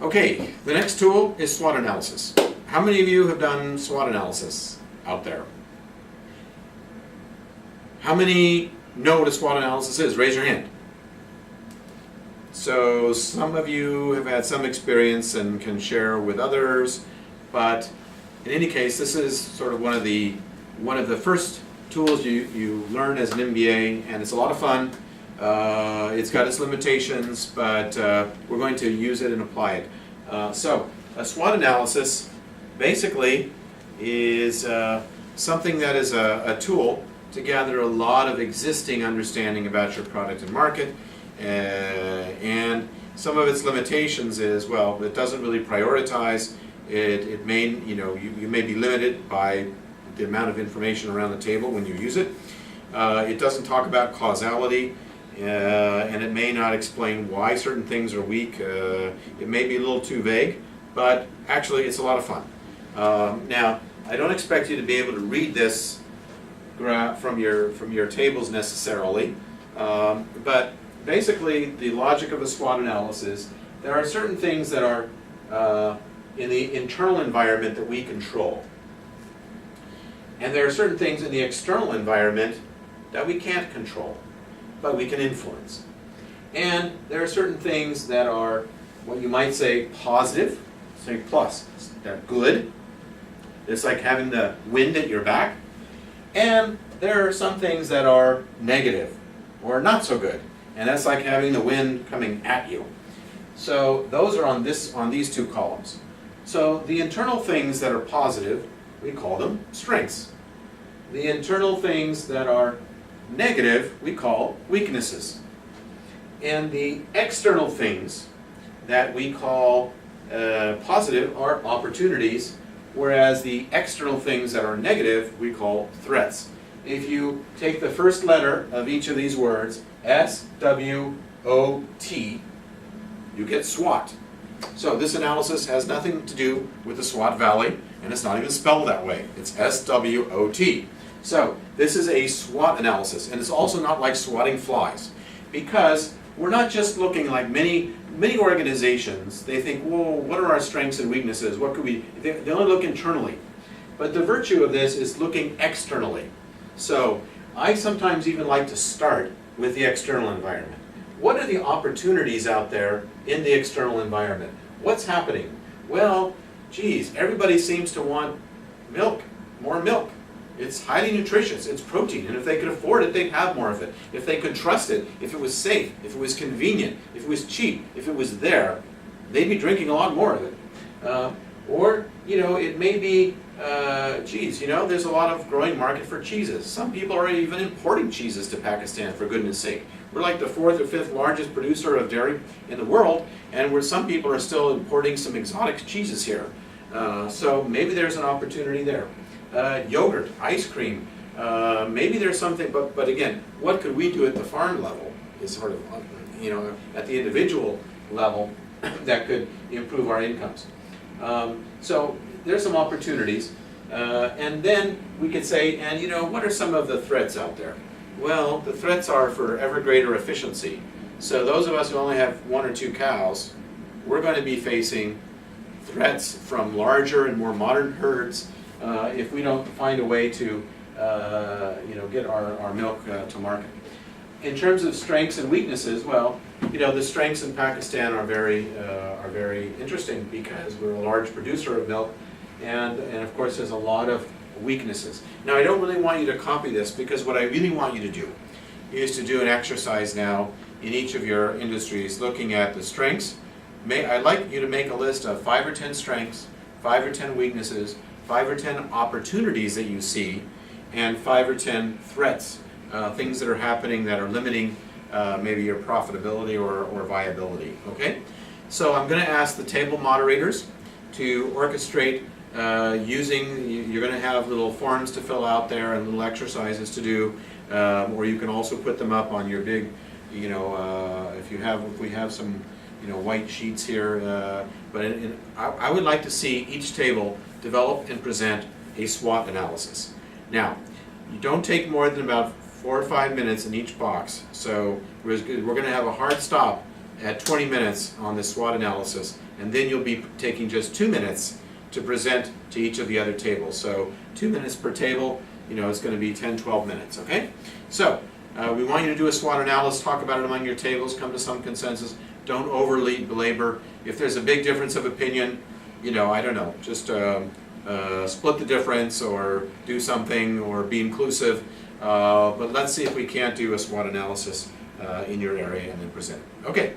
Okay, the next tool is SWOT analysis. How many of you have done SWOT analysis out there? How many know what a SWOT analysis is? Raise your hand. So some of you have had some experience and can share with others, but in any case, this is sort of one of the first tools you learn as an MBA, and it's a lot of fun. It's got its limitations, but we're going to use it and apply it. So a SWOT analysis basically is something that is a tool to gather a lot of existing understanding about your product and market, and some of its limitations is, well, it doesn't really prioritize. It may, you may be limited by the amount of information around the table when you use it. It doesn't talk about causality, and it may not explain why certain things are weak. It may be a little too vague, but actually it's a lot of fun. Now, I don't expect you to be able to read this graph from your tables necessarily, but basically the logic of a SWOT analysis, there are certain things that are in the internal environment that we control. And there are certain things in the external environment that we can't control, but we can influence. And there are certain things that are what you might say positive, say plus, they're good. It's like having the wind at your back. And there are some things that are negative or not so good. And that's like having the wind coming at you. So those are on these two columns. So the internal things that are positive, we call them strengths. The internal things that are negative, we call weaknesses. And the external things that we call positive are opportunities, whereas the external things that are negative, we call threats. If you take the first letter of each of these words, S-W-O-T, you get SWOT. So this analysis has nothing to do with the SWOT Valley, and it's not even spelled that way. It's S-W-O-T. So this is a SWOT analysis, and it's also not like swatting flies, because we're not just looking like many organizations. They think, whoa, what are our strengths and weaknesses? What could we? They only look internally. But the virtue of this is looking externally. So I sometimes even like to start with the external environment. What are the opportunities out there in the external environment? What's happening? Well, geez, everybody seems to want milk, more milk. It's highly nutritious, it's protein, and if they could afford it, they'd have more of it. If they could trust it, if it was safe, if it was convenient, if it was cheap, if it was there, they'd be drinking a lot more of it. Or, it may be, there's a lot of growing market for cheeses. Some people are even importing cheeses to Pakistan, for goodness sake. We're like the 4th or 5th largest producer of dairy in the world, and some people are still importing some exotic cheeses here. So maybe there's an opportunity there. Yogurt, ice cream, maybe there's something, but again, what could we do at the farm level is sort of, at the individual level that could improve our incomes. So there's some opportunities, and then we could say, and what are some of the threats out there? Well, the threats are for ever greater efficiency. So those of us who only have 1 or 2 cows, we're going to be facing threats from larger and more modern herds if we don't find a way to get our milk to market. In terms of strengths and weaknesses, well, the strengths in Pakistan are very interesting because we're a large producer of milk, and of course there's a lot of weaknesses. Now, I don't really want you to copy this, because what I really want you to do is to do an exercise now in each of your industries looking at the strengths. I'd like you to make a list of 5 or 10 strengths, 5 or 10 weaknesses, 5 or 10 opportunities that you see, and 5 or 10 threats, things that are happening that are limiting maybe your profitability or viability. Okay? So I'm going to ask the table moderators to orchestrate you're going to have little forms to fill out there and little exercises to do, or you can also put them up on your big, if we have some, white sheets here. But I would like to see each table develop and present a SWOT analysis. Now, you don't take more than about 4 or 5 minutes in each box. So we're going to have a hard stop at 20 minutes on the SWOT analysis, and then you'll be taking just 2 minutes to present to each of the other tables. So 2 minutes per table, it's going to be 10, 12 minutes, okay? So we want you to do a SWOT analysis, talk about it among your tables, come to some consensus. Don't overly belabor. If there's a big difference of opinion, I don't know, just split the difference or do something or be inclusive. But let's see if we can't do a SWOT analysis in your area and then present it. Okay,